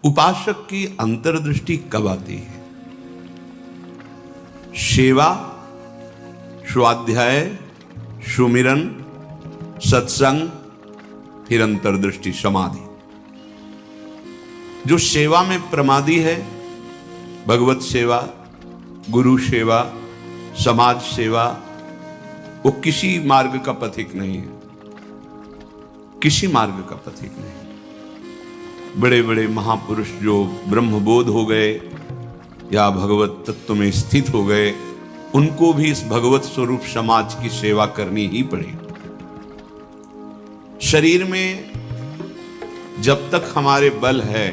उपासक की अंतर्दृष्टि कब आती है? सेवा, स्वाध्याय, सुमिरन, सत्संग, फिर अंतर्दृष्टि समाधि। जो सेवा में प्रमादी है, भगवत सेवा, गुरु सेवा, समाज सेवा, वो किसी मार्ग का पथिक नहीं है, किसी मार्ग का पथिक नहीं। बड़े बड़े महापुरुष जो ब्रह्मबोध हो गए या भगवत तत्व में स्थित हो गए, उनको भी इस भगवत स्वरूप समाज की सेवा करनी ही पड़ी। शरीर में जब तक हमारे बल है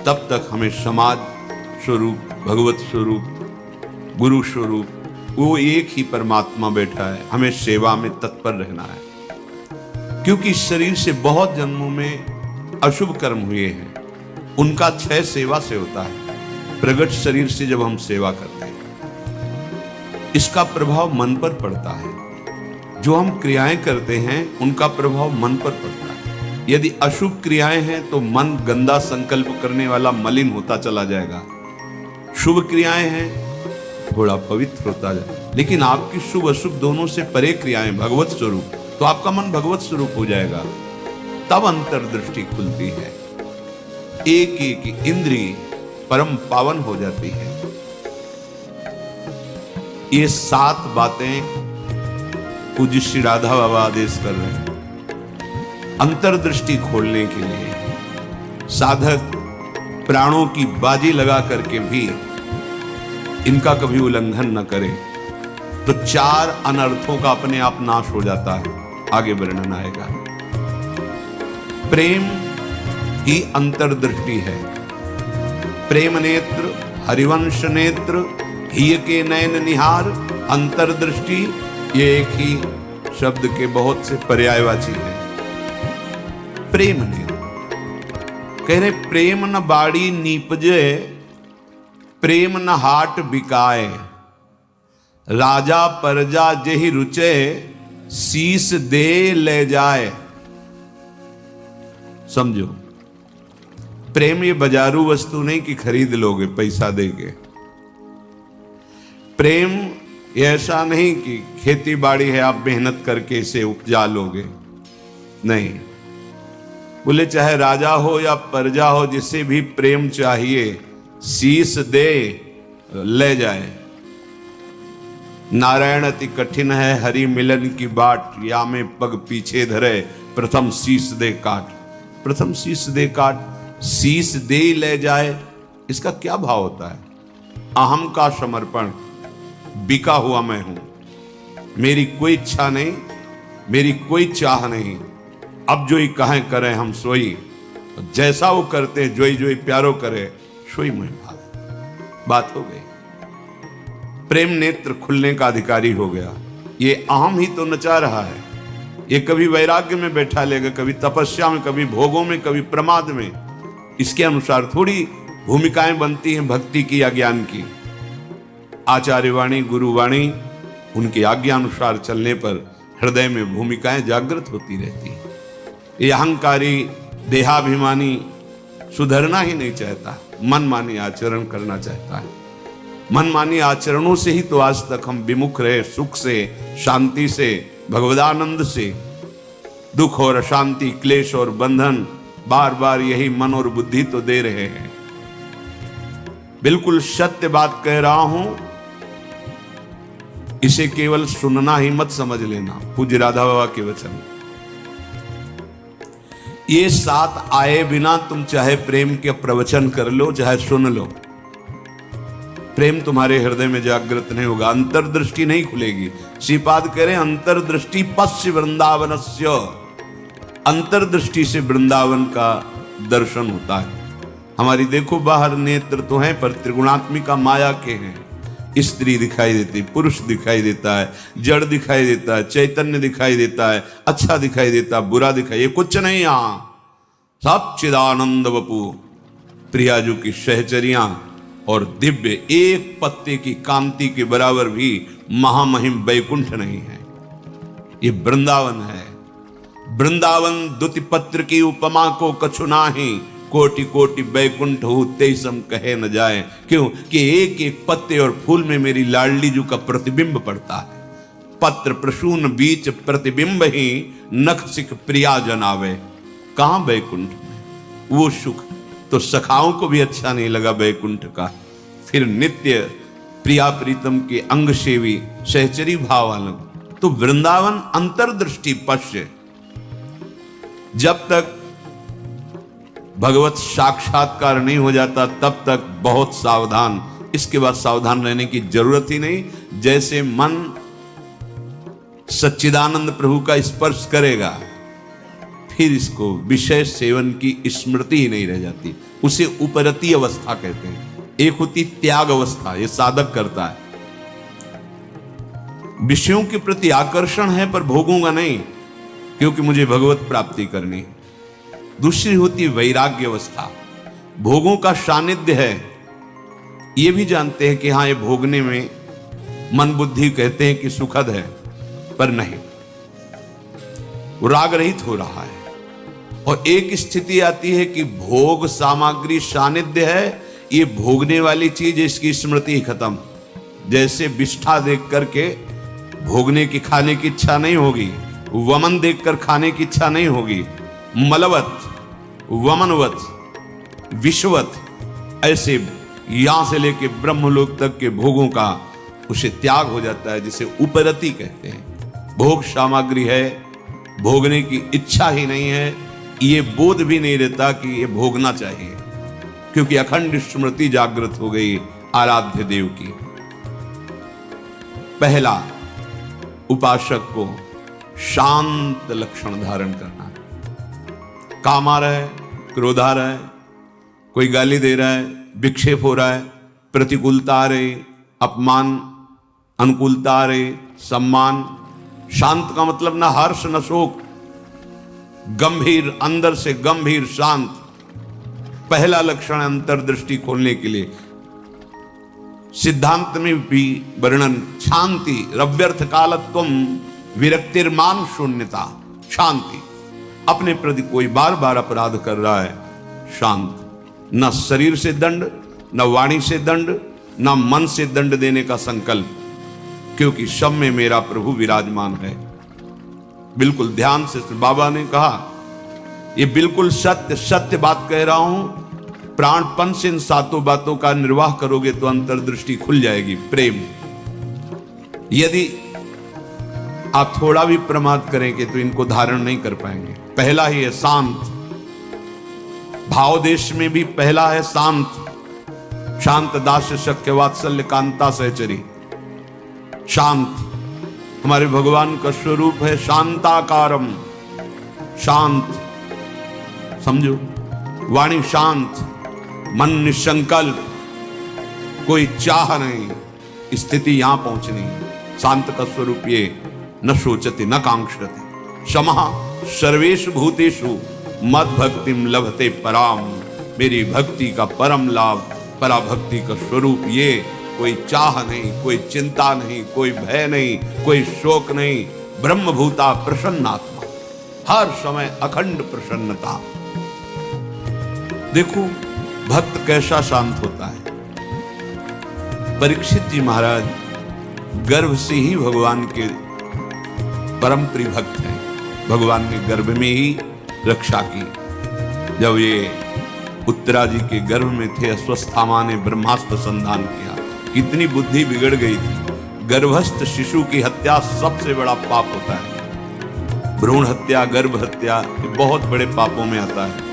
तब तक हमें समाज स्वरूप, भगवत स्वरूप, गुरु स्वरूप, वो एक ही परमात्मा बैठा है, हमें सेवा में तत्पर रहना है। क्योंकि शरीर से बहुत जन्मों में अशुभ कर्म हुए हैं, उनका क्षय सेवा से होता है। प्रगट शरीर से जब हम सेवा करते हैं, इसका प्रभाव मन पर पड़ता है। जो हम क्रियाएं करते हैं उनका प्रभाव मन पर पड़ता है। यदि अशुभ क्रियाएं हैं तो मन गंदा संकल्प करने वाला मलिन होता चला जाएगा। शुभ क्रियाएं हैं थोड़ा पवित्र होता जाएगा। लेकिन आपकी शुभ अशुभ दोनों से परे क्रियाएं भगवत स्वरूप, तो आपका मन भगवत स्वरूप हो जाएगा। तब अंतर्दृष्टि खुलती है, एक एक इंद्रिय परम पावन हो जाती है। ये 7 बातें पूज्य श्री राधा बाबा आदेश कर रहे हैं अंतर्दृष्टि खोलने के लिए। साधक प्राणों की बाजी लगा करके भी इनका कभी उल्लंघन न करे तो 4 अनर्थों का अपने आप नाश हो जाता है। आगे वर्णन आएगा। प्रेम ही अंतर्दृष्टि है। प्रेम नेत्र, हरिवंश नेत्र, हिय के नयन निहार, अंतर्दृष्टि, ये एक ही शब्द के बहुत से पर्यायवाची हैं। प्रेम नेत्र कह रहे, प्रेम न बाड़ी नीपजे, प्रेम न हाट बिकाए, राजा परजा जेहि रुचे, शीस दे ले जाए। समझो, प्रेम ये बाजारू वस्तु नहीं कि खरीद लोगे पैसा देके। प्रेम ये ऐसा नहीं कि खेती बाड़ी है आप मेहनत करके इसे उपजा लोगे, नहीं। बोले चाहे राजा हो या प्रजा हो, जिसे भी प्रेम चाहिए शीस दे ले जाए। नारायण अति कठिन है, हरि मिलन की बाट, या में पग पीछे धरे, प्रथम शीस दे काट। प्रथम शीस दे काट, शीस दे ले जाए, इसका क्या भाव होता है? अहम का समर्पण, बिका हुआ मैं हूं, मेरी कोई इच्छा नहीं, मेरी कोई चाह नहीं, अब जो ही कहें करें हम सोई, जैसा वो करते जोई जोई प्यारो करे, सोई मुझे भाव। बात हो गई। प्रेम नेत्र खुलने का अधिकारी हो गया। ये अहम ही तो नचा रहा है। ये कभी वैराग्य में बैठा लेगा, कभी तपस्या में, कभी भोगों में, कभी प्रमाद में। इसके अनुसार थोड़ी भूमिकाएं बनती हैं भक्ति की या ज्ञान की। आचार्यवाणी, गुरुवाणी, उनकी आज्ञा अनुसार चलने पर हृदय में भूमिकाएं जागृत होती रहती हैं। ये अहंकारी देहाभिमानी सुधरना ही नहीं चाहता, मनमानी आचरण करना चाहता है। मनमानी आचरणों से ही तो आज तक हम विमुख रहे, सुख से, शांति से, भगवदानंद से। दुख और अशांति, क्लेश और बंधन बार बार यही मन और बुद्धि तो दे रहे हैं। बिल्कुल सत्य बात कह रहा हूं, इसे केवल सुनना ही मत समझ लेना। पूज्य राधा बाबा के वचन। ये 7 आए बिना तुम चाहे प्रेम के प्रवचन कर लो, चाहे सुन लो, प्रेम तुम्हारे हृदय में जागृत नहीं होगा, अंतर्दृष्टि नहीं खुलेगी। श्रीपाद कह रहे अंतर्दृष्टि पश्य वृंदावनस्य, अंतर्दृष्टि से वृंदावन का दर्शन होता है। हमारी देखो बाहर नेत्र तो हैं पर त्रिगुणात्मिका माया के हैं। स्त्री दिखाई देती, पुरुष दिखाई देता है, जड़ दिखाई देता है, चैतन्य दिखाई देता है, अच्छा दिखाई देता है, बुरा दिखाई, ये कुछ नहीं। यहां सब चिदानंद वपु, प्रियाजू की सहचरियां और दिव्य एक पत्ते की कांति के बराबर भी महामहिम वैकुंठ नहीं है। ये वृंदावन है। वृंदावन द्युति पत्र की उपमा को कछु नाही, कोटि कोटि बैकुंठ हो तेईसम कहे न जाए। क्यों कि एक एक पत्ते और फूल में मेरी लाडली जू का प्रतिबिंब पड़ता है। पत्र प्रसून बीच प्रतिबिंब ही नख सिख प्रिया जनावे। कहां बैकुंठ में वो सुख तो सखाओं को भी अच्छा नहीं लगा बैकुंठ का। फिर नित्य प्रिया प्रीतम के अंग सेवी सहचरी भाव अलग। तो वृंदावन अंतर्दृष्टि पश्य। जब तक भगवत साक्षात्कार नहीं हो जाता तब तक बहुत सावधान। इसके बाद सावधान रहने की जरूरत ही नहीं। जैसे मन सच्चिदानंद प्रभु का स्पर्श करेगा फिर इसको विषय सेवन की स्मृति ही नहीं रह जाती। उसे उपरती अवस्था कहते हैं। एक होती त्याग अवस्था, ये साधक करता है। विषयों के प्रति आकर्षण है पर भोगूंगा नहीं क्योंकि मुझे भगवत प्राप्ति करनी। दूसरी होती वैराग्य अवस्था, भोगों का सानिध्य है, ये भी जानते हैं कि हाँ ये भोगने में मन बुद्धि कहते हैं कि सुखद है पर नहीं, वो राग रहित हो रहा है। और एक स्थिति आती है कि भोग सामग्री सानिध्य है, ये भोगने वाली चीज इसकी स्मृति ही खत्म। जैसे विष्ठा देख करके भोगने की खाने की इच्छा नहीं होगी, वमन देखकर खाने की इच्छा नहीं होगी। मलवत वमनवत विश्ववत ऐसे यहां से लेके ब्रह्मलोक तक के भोगों का उसे त्याग हो जाता है, जिसे उपरति कहते हैं। भोग सामग्री है, भोगने की इच्छा ही नहीं है, ये बोध भी नहीं रहता कि ये भोगना चाहिए क्योंकि अखंड स्मृति जागृत हो गई आराध्य देव की। पहला उपासक को शांत लक्षण धारण करना। काम आ रहा है, क्रोध आ रहा है, कोई गाली दे रहा है, विक्षेप हो रहा है, प्रतिकूलता आ रही, अपमान, अनुकूलता आ रही, सम्मान। शांत का मतलब ना हर्ष न शोक, गंभीर, अंदर से गंभीर शांत। पहला लक्षण अंतर्दृष्टि खोलने के लिए सिद्धांत में भी वर्णन, शांति रव्यर्थ कालत्वम विरक्तिर्मान शून्यता। शांति, अपने प्रति कोई बार बार अपराध कर रहा है, शांत। न शरीर से दंड, न वाणी से दंड, न मन से दंड देने का संकल्प, क्योंकि सब में मेरा प्रभु विराजमान है। बिल्कुल ध्यान से बाबा ने कहा, ये बिल्कुल सत्य सत्य बात कह रहा हूं। प्राणपन से इन सातों बातों का निर्वाह करोगे तो अंतर्दृष्टि खुल जाएगी। प्रेम, यदि आप थोड़ा भी प्रमाद करेंगे तो इनको धारण नहीं कर पाएंगे। पहला ही है शांत, भाव देश में भी पहला है शांत। शांत दास्य शक्य वात्सल्य कांता सहचरी। शांत हमारे भगवान का स्वरूप है, शांताकारम, शांत। समझो, वाणी शांत, मन निसंकल्प, कोई चाह नहीं, स्थिति यहां पहुंचनी। शांत का स्वरूप ये, न सोचते न कांक्षते, क्षमा सर्वेषु भूतेषु मद भक्तिम लभते पराम। मेरी भक्ति का परम लाभ, पराभक्ति का स्वरूप ये। कोई चाह नहीं, कोई चिंता नहीं, कोई भय नहीं, कोई शोक नहीं। ब्रह्मभूता प्रसन्नात्मा, हर समय अखंड प्रसन्नता। देखो भक्त कैसा शांत होता है। परीक्षित जी महाराज गर्भ से ही भगवान के परम प्रिय भक्त हैं। भगवान ने गर्भ में ही रक्षा की। जब ये उत्तरा जी के गर्भ में थे, अश्वस्थामा ने ब्रह्मास्त्र संधान किया। कितनी बुद्धि बिगड़ गई थी। गर्भस्थ शिशु की हत्या सबसे बड़ा पाप होता है। भ्रूण हत्या, गर्भ हत्या, ये बहुत बड़े पापों में आता है।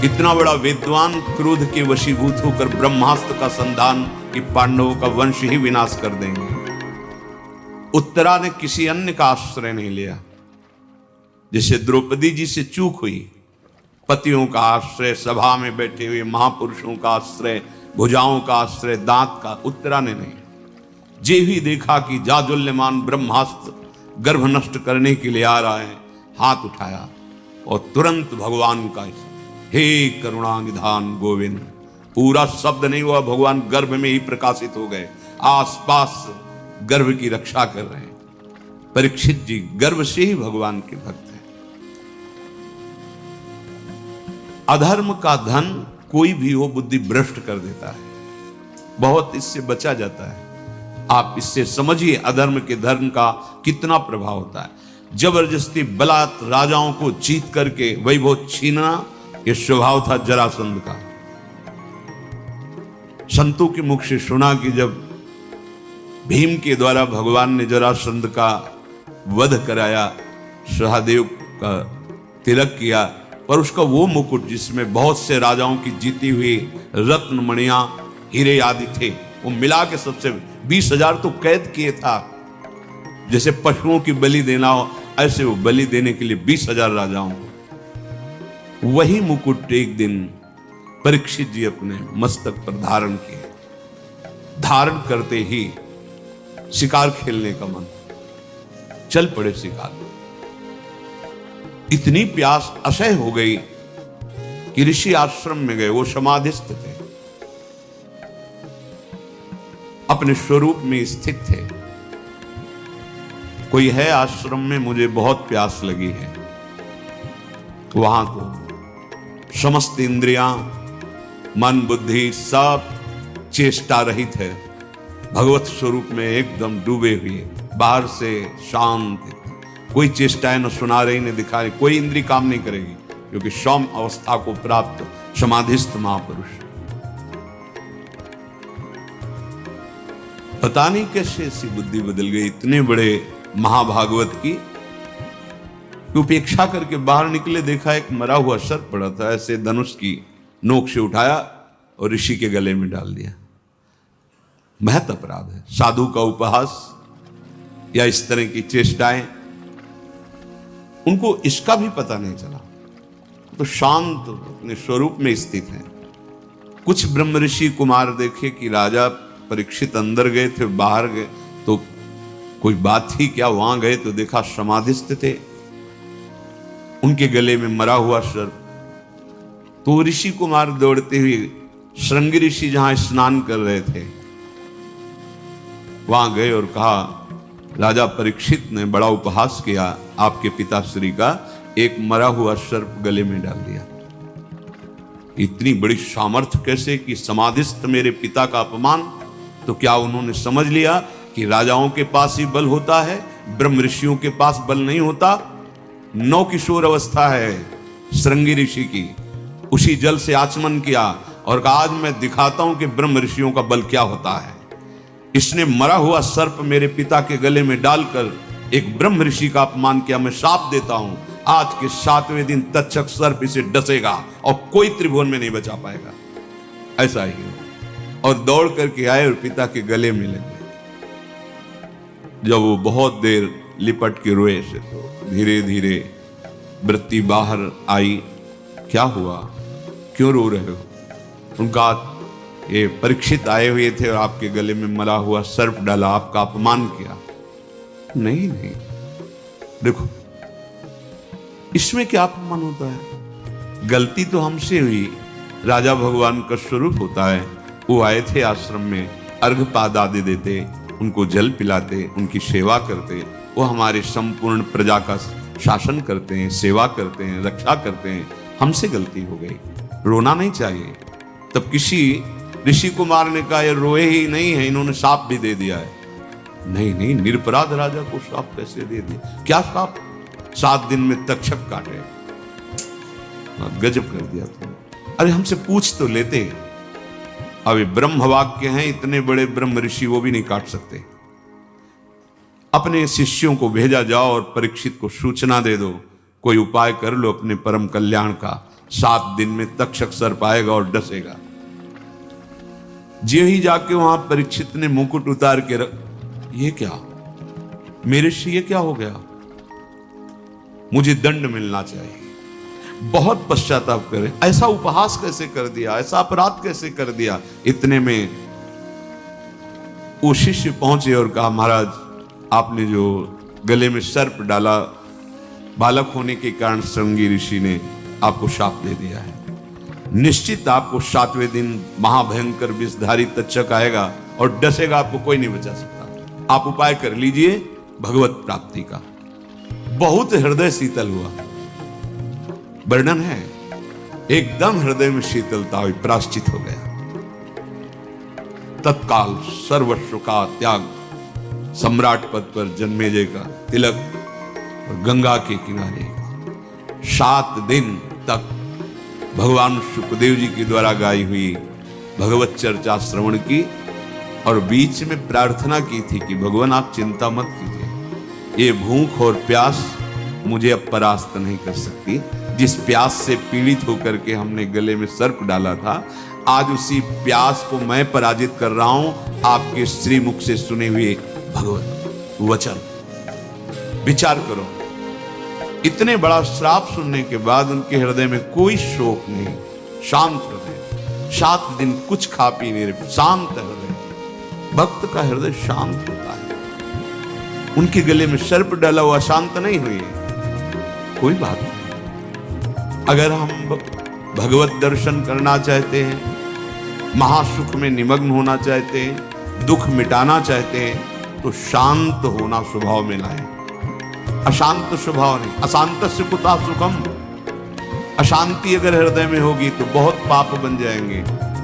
इतना बड़ा विद्वान क्रोध के वशीभूत होकर ब्रह्मास्त्र का संधान कि पांडवों का वंश ही विनाश कर देंगे। उत्तरा ने किसी अन्य का आश्रय नहीं लिया। जैसे द्रौपदी जी से चूक हुई, पतियों का आश्रय, सभा में बैठे हुए महापुरुषों का आश्रय, भुजाओं का आश्रय, दांत का, उत्तरा ने नहीं। जे ही देखा कि जाजुल्यमान ब्रह्मास्त्र गर्भ नष्ट करने के लिए आ रहा है, हाथ उठाया और तुरंत भगवान का, हे करुणा निधान गोविंद, पूरा शब्द नहीं हुआ, भगवान गर्भ में ही प्रकाशित हो गए। आसपास गर्भ की रक्षा कर रहे हैं। परीक्षित जी गर्भ से ही भगवान के भक्त हैं। अधर्म का धन कोई भी हो बुद्धि भ्रष्ट कर देता है, बहुत इससे बचा जाता है। आप इससे समझिए अधर्म के धर्म का कितना प्रभाव होता है। जबरदस्ती बलात् राजाओं को जीत करके वैभव छीनना, यह स्वभाव था जरासंध का। संतों के मुख से सुना कि जब भीम के द्वारा भगवान ने जरासंध का वध कराया, सहदेव का तिलक किया, पर उसका वो मुकुट जिसमें बहुत से राजाओं की जीती हुई रत्न मणियां हीरे आदि थे, वो मिला के सबसे 20,000 तो कैद किए था। जैसे पशुओं की बलि देना हो, ऐसे वो बलि देने के लिए 20,000 राजाओं को। वही मुकुट एक दिन परीक्षित जी अपने मस्तक पर धारण किए। धारण करते ही शिकार खेलने का मन, चल पड़े शिकार। इतनी प्यास असह्य हो गई कि ऋषि आश्रम में गए। वो समाधिस्थ थे, अपने स्वरूप में स्थित थे। कोई है आश्रम में, मुझे बहुत प्यास लगी है। वहां तो समस्त इंद्रियां, मन बुद्धि सब चेष्टा रहित है, भगवत स्वरूप में एकदम डूबे हुए, बाहर से शांत, कोई चेष्टाएं न सुना रही न दिखा रही, कोई इंद्री काम नहीं करेगी, क्योंकि सौम्य अवस्था को प्राप्त समाधिस्थ महापुरुष। पता नहीं कैसे ऐसी बुद्धि बदल गई इतने बड़े महाभागवत की, उपेक्षा करके बाहर निकले, देखा एक मरा हुआ सर्प पड़ा था, ऐसे धनुष की नोक से उठाया और ऋषि के गले में डाल दिया। महत अपराध है। साधु का उपहास या इस तरह की चेष्टाएं, उनको इसका भी पता नहीं चला, तो शांत अपने स्वरूप में स्थित है। कुछ ब्रह्म ऋषि कुमार देखे कि राजा परीक्षित अंदर गए थे, बाहर गए तो कोई बात थी क्या, वहां गए तो देखा समाधिस्थ थे, उनके गले में मरा हुआ सर्प। तो ऋषि कुमार दौड़ते हुए श्रृंगी ऋषि जहां स्नान कर रहे थे वहां गए और कहा, राजा परीक्षित ने बड़ा उपहास किया, आपके पिताश्री का एक मरा हुआ सर्प गले में डाल दिया। इतनी बड़ी सामर्थ्य कैसे कि समाधिस्थ मेरे पिता का अपमान। तो क्या उन्होंने समझ लिया कि राजाओं के पास ही बल होता है, ब्रह्म ऋषियों के पास बल नहीं होता? नौ किशोर अवस्था है श्रृंगी ऋषि की, उसी जल से आचमन किया और कहा, आज मैं दिखाता हूं कि ब्रह्म ऋषियों का बल क्या होता है। इसने मरा हुआ सर्प मेरे पिता के गले में डालकर एक ब्रह्म ऋषि का अपमान किया। मैं शाप देता हूं, आज के 7वें दिन तक्षक सर्प इसे डसेगा और कोई त्रिभुवन में नहीं बचा पाएगा। ऐसा ही और दौड़ करके आए और पिता के गले में लगे। जब वो बहुत देर लिपट के रोए से, तो धीरे धीरे वृत्ति बाहर आई। क्या हुआ, क्यों रो रहे हो? उनका, ये परीक्षित आए हुए थे और आपके गले में मरा हुआ सर्प डाला, आपका अपमान किया। नहीं नहीं, देखो इसमें क्या अपमान होता है? गलती तो हमसे हुई, राजा भगवान का स्वरूप होता है। वो आए थे आश्रम में, अर्घपाद आदि देते, उनको जल पिलाते, उनकी सेवा करते, वो हमारे संपूर्ण प्रजा का शासन करते हैं, सेवा करते हैं, रक्षा करते हैं। हमसे गलती हो गई, रोना नहीं चाहिए। तब किसी ऋषि कुमार ने कहा, ये रोए ही नहीं है, इन्होंने शाप भी दे दिया है। नहीं नहीं, निरपराध राजा को शाप कैसे दे दिया? क्या शाप? 7 दिन में तक्षक काटे। गजब कर दिया तुमने। अरे हमसे पूछ तो लेते। अब ब्रह्म वाक्य हैं, इतने बड़े ब्रह्म ऋषि, वो भी नहीं काट सकते। अपने शिष्यों को भेजा, जाओ और परीक्षित को सूचना दे दो, कोई उपाय कर लो अपने परम कल्याण का। 7 दिन में तक्षक सर्प आएगा और डसेगा। जी ही जाके वहां परीक्षित ने मुकुट उतार के रख, ये क्या मेरे से, ये क्या हो गया? मुझे दंड मिलना चाहिए। बहुत पश्चाताप करे, ऐसा उपहास कैसे कर दिया, ऐसा अपराध कैसे कर दिया। इतने में वो शिष्य पहुंचे और कहा, महाराज आपने जो गले में सर्प डाला, बालक होने के कारण श्रृंगी ऋषि ने आपको शाप दे दिया है। निश्चित आपको 7वें दिन महाभयंकर विषधारी तक्षक आएगा और डसेगा, आपको कोई नहीं बचा सकता। आप उपाय कर लीजिए भगवत प्राप्ति का। बहुत हृदय शीतल हुआ। वर्णन है एकदम हृदय में शीतलता हुई, प्राश्चित हो गया। तत्काल सर्वस्व का त्याग, सम्राट पद पर जन्मेजय का तिलक और गंगा के किनारे 7 दिन तक भगवान सुखदेव जी के द्वारा गाई हुई भगवत चर्चा श्रवण की और बीच में प्रार्थना की थी कि भगवान आप चिंता मत कीजिए, ये भूख और प्यास मुझे अब परास्त नहीं कर सकती। जिस प्यास से पीड़ित होकर के हमने गले में सर्प डाला था, आज उसी प्यास को मैं पराजित कर रहा हूं आपके श्रीमुख से सुने हुए भगवत वचन। विचार करो, इतने बड़ा श्राप सुनने के बाद उनके हृदय में कोई शोक नहीं, शांत हृदय, 7 दिन कुछ खा पी नहीं रहे, शांत हृदय। भक्त का हृदय शांत होता है। उनके गले में सर्प डाला हुआ शांत नहीं हुई, कोई बात नहीं। अगर हम भगवत दर्शन करना चाहते हैं, महासुख में निमग्न होना चाहते हैं, दुख मिटाना चाहते हैं, तो शांत होना स्वभाव में लाए, अशांत स्वभाव नहीं। अशांत से कुता सुखम, अशांति अगर हृदय में होगी तो बहुत पाप बन जाएंगे,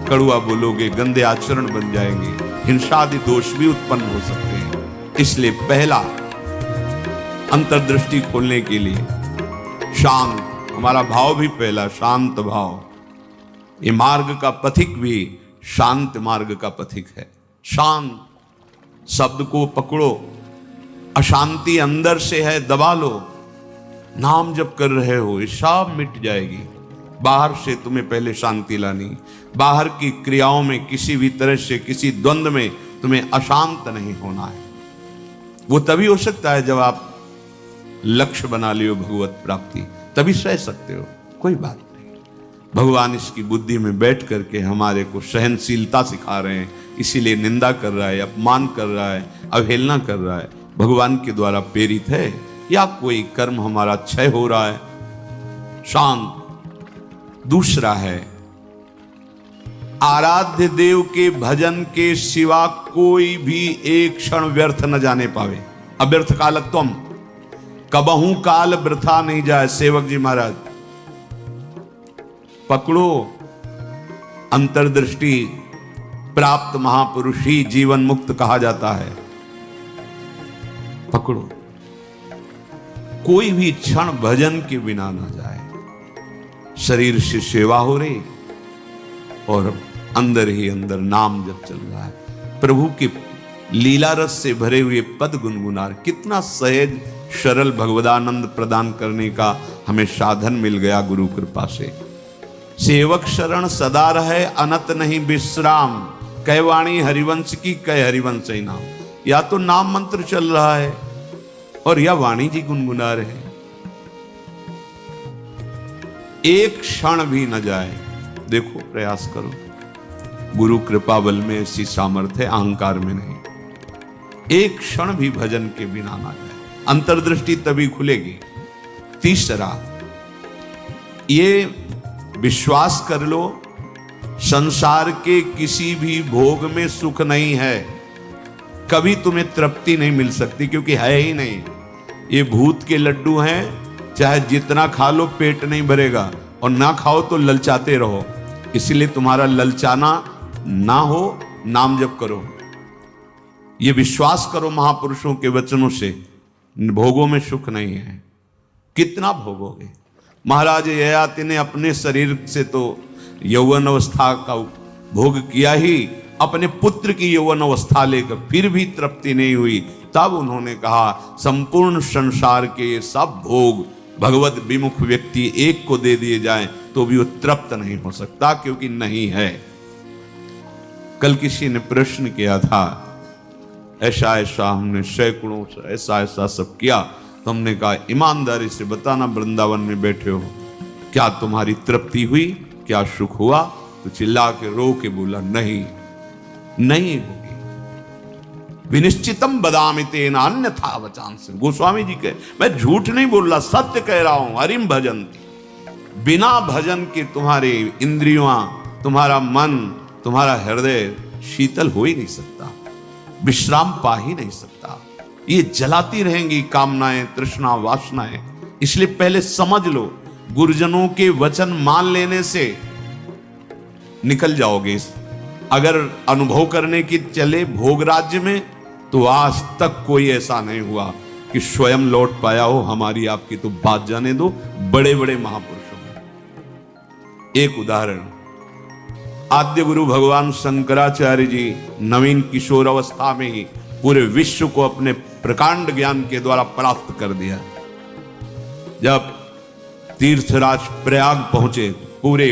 कड़ुआ बोलोगे, गंदे आचरण बन जाएंगे, हिंसा आदि दोष भी उत्पन्न हो सकते हैं। इसलिए पहला अंतर्दृष्टि खोलने के लिए शांत, हमारा भाव भी पहला शांत भाव। ये मार्ग का पथिक भी शांत मार्ग का पथिक है। शांत शब्द को पकड़ो, अशांति अंदर से है दबा लो। नाम जब कर रहे हो ये सब मिट जाएगी। बाहर से तुम्हें पहले शांति लानी, बाहर की क्रियाओं में किसी भी तरह से किसी द्वंद्व में तुम्हें अशांत नहीं होना है। वो तभी हो सकता है जब आप लक्ष्य बना लियो भगवत प्राप्ति, तभी सह सकते हो, कोई बात नहीं। भगवान इसकी बुद्धि में बैठ करके हमारे को सहनशीलता सिखा रहे हैं, इसीलिए निंदा कर रहा है, अपमान कर रहा है, अवहेलना कर रहा है। भगवान के द्वारा प्रेरित है या कोई कर्म हमारा क्षय हो रहा है, शांत। दूसरा है आराध्य देव के भजन के सिवा कोई भी एक क्षण व्यर्थ न जाने पावे। अव्यर्थ कालत्वम, कबहू काल वृथा नहीं जाए। सेवक जी महाराज पकड़ो, अंतर्दृष्टि प्राप्त महापुरुष ही जीवन मुक्त कहा जाता है। पकड़ो, कोई भी क्षण भजन के बिना ना जाए। शरीर से सेवा हो रही और अंदर ही अंदर नाम जब चल रहा है, प्रभु के लीला रस से भरे हुए पद गुनगुना। कितना सहज सरल भगवदानंद प्रदान करने का हमें साधन मिल गया गुरु कृपा से। सेवक शरण सदा रहे, अनत नहीं विश्राम। कह वाणी हरिवंश की, कह हरिवंश ही नाम। या तो नाम मंत्र चल रहा है और या वाणी जी गुनगुना रहे, एक क्षण भी न जाए। देखो, प्रयास करो, गुरु कृपा बल में ऐसी सामर्थ्य, अहंकार में नहीं। एक क्षण भी भजन के बिना ना जाए, अंतर्दृष्टि तभी खुलेगी। तीसरा, ये विश्वास कर लो, संसार के किसी भी भोग में सुख नहीं है। कभी तुम्हें तृप्ति नहीं मिल सकती, क्योंकि है ही नहीं। ये भूत के लड्डू हैं, चाहे जितना खा लो पेट नहीं भरेगा, और ना खाओ तो ललचाते रहो। इसलिए तुम्हारा ललचाना ना हो, नाम जप करो। ये विश्वास करो महापुरुषों के वचनों से, भोगों में सुख नहीं है। कितना भोगोगे? महाराज ययाति ने अपने शरीर से तो यौवन अवस्था का भोग किया ही, अपने पुत्र की यौवन अवस्था लेकर फिर भी तृप्ति नहीं हुई। तब उन्होंने कहा, संपूर्ण संसार के ये सब भोग भगवत विमुख व्यक्ति एक को दे दिए जाएं तो भी वो तृप्त नहीं हो सकता, क्योंकि नहीं है। कल किसी ने प्रश्न किया था, ऐसा ऐसा हमने सैकड़ों ऐसा ऐसा सब किया, तो हमने कहा ईमानदारी से बताना, वृंदावन में बैठे हो, क्या तुम्हारी तृप्ति हुई, क्या सुख हुआ? तो चिल्ला के रो के बोला, नहीं नहीं होगी। विनिश्चितम बदामि तेन अन्यथा वचांस। गोस्वामी जी के, मैं झूठ नहीं बोल रहा, सत्य कह रहा हूं। हरिम भजन, बिना भजन के तुम्हारे इंद्रियां, तुम्हारा मन, तुम्हारा हृदय शीतल हो ही नहीं सकता, विश्राम पा ही नहीं सकता। ये जलाती रहेंगी कामनाएं, तृष्णा, वासनाएं। इसलिए पहले समझ लो, गुरुजनों के वचन मान लेने से निकल जाओगे। अगर अनुभव करने की चले भोग राज्य में, तो आज तक कोई ऐसा नहीं हुआ कि स्वयं लौट पाया हो। हमारी आपकी तो बात जाने दो, बड़े बड़े महापुरुषों में। एक उदाहरण, आद्य गुरु भगवान शंकराचार्य जी नवीन किशोर अवस्था में ही पूरे विश्व को अपने प्रकांड ज्ञान के द्वारा परास्त कर दिया। जब तीर्थराज प्रयाग पहुंचे, पूरे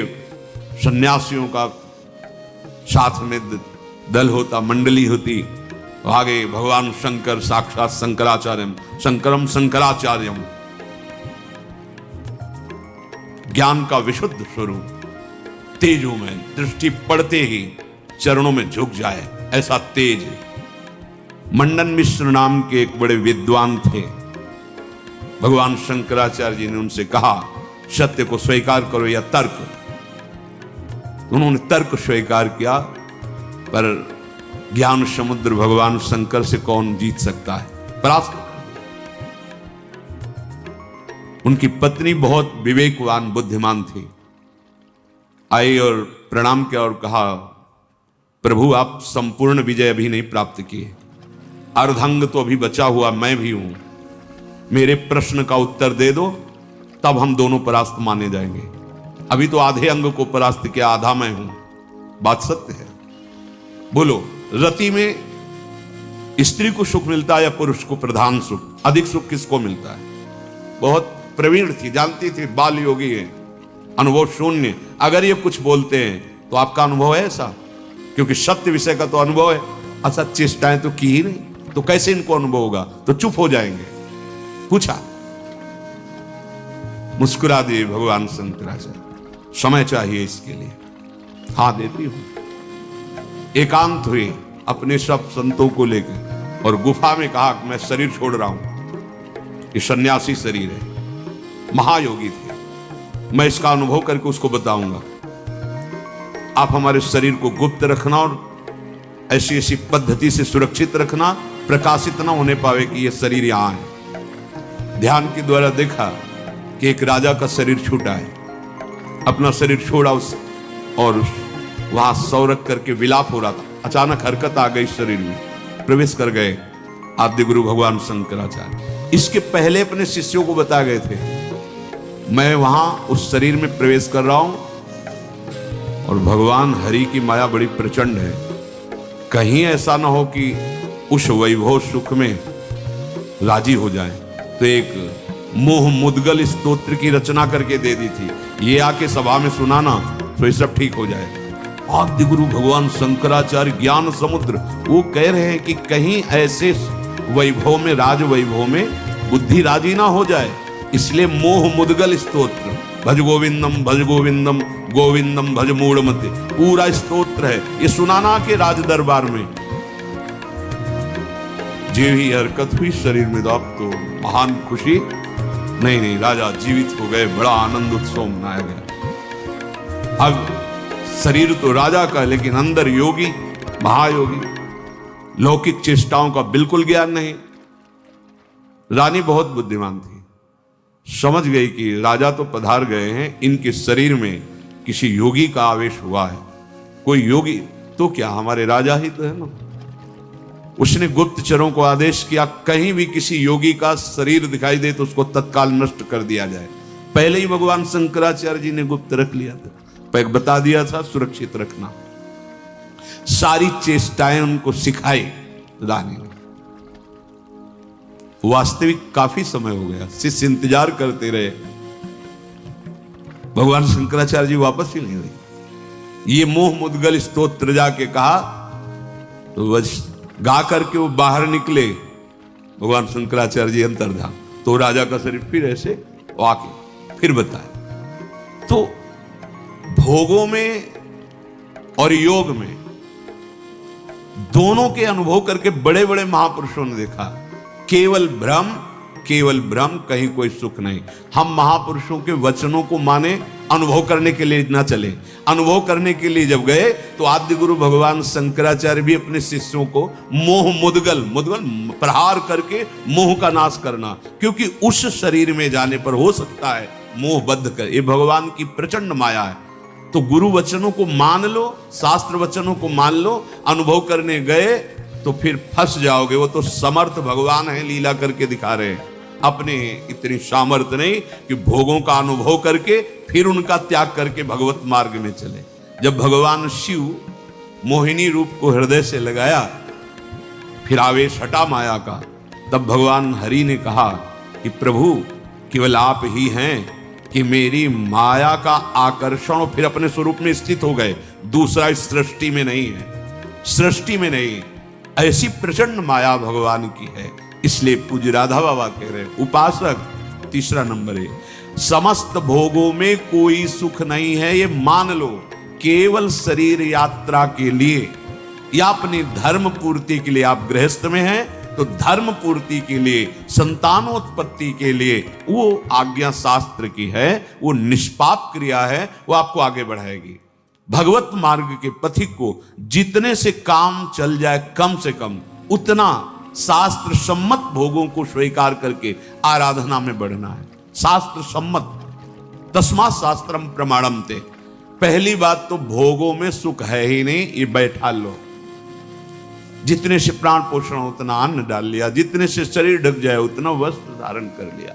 सन्यासियों का साथ में दल होता, मंडली होती, तो आगे भगवान शंकर साक्षात शंकराचार्यम शंकरम शंकराचार्यम, ज्ञान का विशुद्ध स्वरूप तेजों में दृष्टि पड़ते ही चरणों में झुक जाए, ऐसा तेज। मंडन मिश्र नाम के एक बड़े विद्वान थे। भगवान शंकराचार्य जी ने उनसे कहा, सत्य को स्वीकार करो या तर्क। उन्होंने तर्क स्वीकार किया, पर ज्ञान समुद्र भगवान शंकर से कौन जीत सकता है, परास्त। उनकी पत्नी बहुत विवेकवान बुद्धिमान थी, आई और प्रणाम किया और कहा, प्रभु आप संपूर्ण विजय अभी नहीं प्राप्त किए, अर्धांग तो अभी बचा हुआ मैं भी हूं, मेरे प्रश्न का उत्तर दे दो, तब हम दोनों परास्त माने जाएंगे। अभी तो आधे अंग को परास्त किया, आधा मैं हूं। बात सत्य है। बोलो, रति में स्त्री को सुख मिलता है या पुरुष को प्रधान सुख? अधिक सुख किसको मिलता है? बहुत प्रवीण थी, जानती थी, बाल योगी है, अनुभव शून्य। अगर ये कुछ बोलते हैं तो आपका अनुभव है ऐसा? क्योंकि सत्य विषय का तो अनुभव है, असत चेष्टाएं तो की ही नहीं, तो कैसे इनको अनुभव होगा? तो चुप हो जाएंगे। पूछा, मुस्कुरा दिए भगवान शंकराचार्य, समय चाहिए इसके लिए। हाँ देती हूं। एकांत हुए अपने सब संतों को लेकर और गुफा में कहा, मैं शरीर छोड़ रहा हूं, ये सन्यासी शरीर है। महायोगी थे, मैं इसका अनुभव करके उसको बताऊंगा। आप हमारे शरीर को गुप्त रखना और ऐसी ऐसी पद्धति से सुरक्षित रखना, प्रकाशित ना होने पावे कि यह शरीर यहां है। ध्यान के द्वारा देखा कि एक राजा का शरीर छूटा है, अपना शरीर छोड़ा उस और वहां सौ रख करके विलाप हो रहा था। अचानक हरकत आ गई शरीर में, प्रवेश कर गए आद्य गुरु भगवान शंकराचार्य। इसके पहले अपने शिष्यों को बता गए थे, मैं वहां उस शरीर में प्रवेश कर रहा हूं और भगवान हरि की माया बड़ी प्रचंड है, कहीं ऐसा ना हो कि उस वैभव सुख में राजी हो जाए। तो एक मोह मुद्गल स्तोत्र की रचना करके दे दी थी, ये आके सभा में सुनाना तो ये सब ठीक हो जाए। आद्य गुरु भगवान शंकराचार्य ज्ञान समुद्र, वो कह रहे हैं कि कहीं ऐसे वैभव में, राज वैभव में बुद्धि राजी ना हो जाए, इसलिए मोह मुद्गल स्तोत्र, भज गोविंदम गोविंदम भज मूढ़मते, पूरा स्तोत्र है, ये सुनाना के राज दरबार में। जे ही हरकत हुई शरीर में, तो अब तो महान खुशी, नहीं राजा जीवित हो गए, बड़ा आनंद उत्सव मनाया गया। अब शरीर तो राजा का, लेकिन अंदर योगी, महायोगी, लौकिक चेष्टाओं का बिल्कुल ज्ञान नहीं। रानी बहुत बुद्धिमान थी, समझ गई कि राजा तो पधार गए हैं, इनके शरीर में किसी योगी का आवेश हुआ है। कोई योगी तो क्या, हमारे राजा ही तो है ना। उसने गुप्तचरों को आदेश किया, कहीं भी किसी योगी का शरीर दिखाई दे तो उसको तत्काल नष्ट कर दिया जाए। पहले ही भगवान शंकराचार्य जी ने गुप्त रख लिया था, बता दिया था सुरक्षित रखना। सारी चेष्टाएं उनको सिखाई रानी ने। वास्तविक काफी समय हो गया, शिष्य इंतजार करते रहे, भगवान शंकराचार्य जी वापस ही नहीं हुए। ये मोह मुद्गल स्तोत्र जाके कहा तो बस गा करके वो बाहर निकले। भगवान शंकराचार्य जी अंतर्धान, तो राजा का शरीर फिर ऐसे आके फिर बताया। तो भोगों में और योग में दोनों के अनुभव करके बड़े बड़े महापुरुषों ने देखा, केवल भ्रम, कहीं कोई सुख नहीं। हम महापुरुषों के वचनों को माने, अनुभव करने के लिए ना चले। अनुभव करने के लिए जब गए तो आद्य गुरु भगवान शंकराचार्य भी अपने शिष्यों को मोह मुद्गल प्रहार करके मोह का नाश करना, क्योंकि उस शरीर में जाने पर हो सकता है मोहबद्ध कर, ये भगवान की प्रचंड माया है। तो गुरु वचनों को मान लो, शास्त्र वचनों को मान लो, अनुभव करने गए तो फिर फंस जाओगे। वो तो समर्थ भगवान है, लीला करके दिखा रहे हैं। अपने इतनी सामर्थ्य नहीं कि भोगों का अनुभव करके फिर उनका त्याग करके भगवत मार्ग में चले। जब भगवान शिव मोहिनी रूप को हृदय से लगाया, फिर आवेश हटा माया का, तब भगवान हरि ने कहा कि प्रभु केवल आप ही हैं कि मेरी माया का आकर्षण, फिर अपने स्वरूप में स्थित हो गए। दूसरा इस सृष्टि में नहीं है, सृष्टि में नहीं। ऐसी प्रचंड माया भगवान की है। इसलिए पूज्य राधा बाबा कह रहे उपासक, तीसरा नंबर है, समस्त भोगों में कोई सुख नहीं है, ये मान लो। केवल शरीर यात्रा के लिए या अपनी धर्म पूर्ति के लिए, आप गृहस्थ में हैं तो धर्म पूर्ति के लिए, संतानोत्पत्ति के लिए वो आज्ञा शास्त्र की है, वो निष्पाप क्रिया है, वो आपको आगे बढ़ाएगी। भगवत मार्ग के पथिक को जितने से काम चल जाए कम से कम, उतना शास्त्र सम्मत भोगों को स्वीकार करके आराधना में बढ़ना है। शास्त्र सम्मत, तस्मात् शास्त्रम प्रमाणम ते। पहली बात तो भोगों में सुख है ही नहीं, ये बैठा लो। जितने से प्राण पोषण उतना अन्न डाल लिया, जितने से शरीर ढक जाए उतना वस्त्र धारण कर लिया।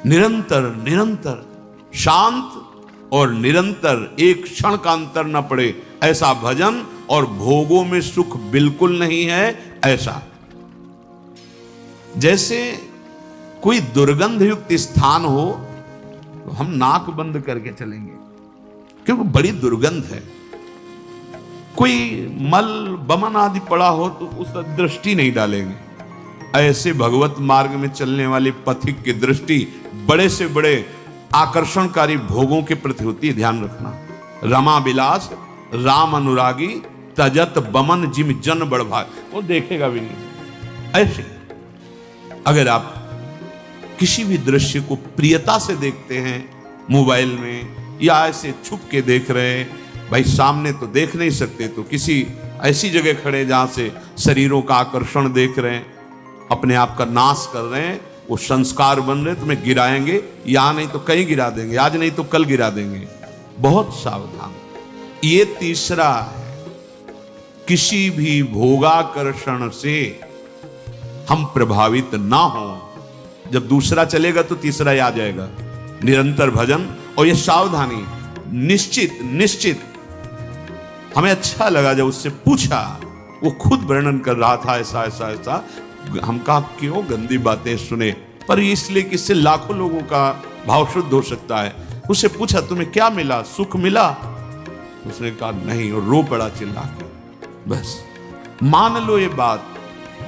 निरंतर निरंतर शांत और निरंतर, एक क्षण का अंतर न पड़े ऐसा भजन, और भोगों में सुख बिल्कुल नहीं है ऐसा। जैसे कोई दुर्गंध युक्त स्थान हो तो हम नाक बंद करके चलेंगे क्योंकि बड़ी दुर्गंध है। कोई मल बमन आदि पड़ा हो तो उस पर दृष्टि नहीं डालेंगे। ऐसे भगवत मार्ग में चलने वाले पथिक की दृष्टि बड़े से बड़े आकर्षणकारी भोगों के प्रति होती है। ध्यान रखना, रमा विलास राम अनुरागी तजत बमन जिम जन बड़भाग, वो देखेगा भी नहीं। ऐसे अगर आप किसी भी दृश्य को प्रियता से देखते हैं मोबाइल में, या ऐसे छुप के देख रहे हैं, भाई सामने तो देख नहीं सकते तो किसी ऐसी जगह खड़े जहां से शरीरों का आकर्षण देख रहे हैं, अपने आप का नाश कर रहे हैं, वो संस्कार बन रहे, तुम्हें गिराएंगे, यहां नहीं तो कहीं गिरा देंगे, आज नहीं तो कल गिरा देंगे। बहुत सावधान। ये तीसरा है, किसी भी भोगाकर्षण से हम प्रभावित ना हो। जब दूसरा चलेगा तो तीसरा ही आ जाएगा। निरंतर भजन और ये सावधानी, निश्चित निश्चित। हमें अच्छा लगा जब उससे पूछा, वो खुद वर्णन कर रहा था ऐसा ऐसा ऐसा। हम कहा क्यों गंदी बातें सुने, पर इसलिए कि इससे लाखों लोगों का भाव शुद्ध हो सकता है। उससे पूछा तुम्हें क्या मिला, सुख मिला? उसने कहा नहीं, और रो पड़ा चिल्ला के। बस मान लो ये बात,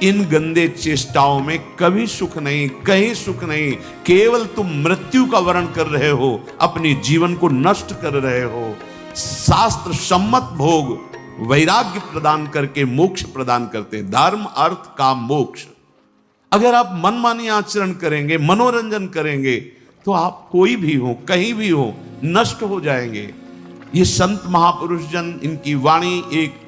इन गंदे चेष्टाओं में कभी सुख नहीं, कहीं सुख नहीं। केवल तुम मृत्यु का वर्ण कर रहे हो, अपनी जीवन को नष्ट कर रहे हो। शास्त्र सम्मत भोग वैराग्य प्रदान करके मोक्ष प्रदान करते, धर्म अर्थ काम मोक्ष। अगर आप मनमानी आचरण करेंगे, मनोरंजन करेंगे, तो आप कोई भी हो, कहीं भी हो, नष्ट हो जाएंगे। ये संत महापुरुष जन, इनकी वाणी एक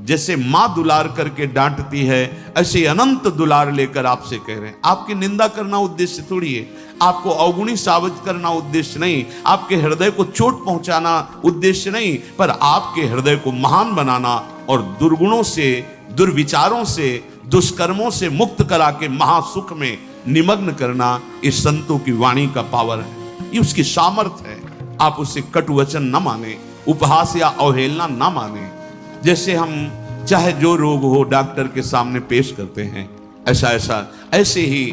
जैसे मां दुलार करके डांटती है, ऐसे अनंत दुलार लेकर आपसे कह रहे हैं। आपकी निंदा करना उद्देश्य थोड़ी है, आपको अवगुणी साबित करना उद्देश्य नहीं, आपके हृदय को चोट पहुंचाना उद्देश्य नहीं, पर आपके हृदय को महान बनाना और दुर्गुणों से, दुर्विचारों से, दुष्कर्मों से मुक्त करा के महासुख में निमग्न करना, इस संतों की वाणी का पावर है, ये उसकी सामर्थ्य है। आप उससे कटु वचन न माने, उपहास या अवहेलना न माने। जैसे हम चाहे जो रोग हो डॉक्टर के सामने पेश करते हैं, ऐसे ही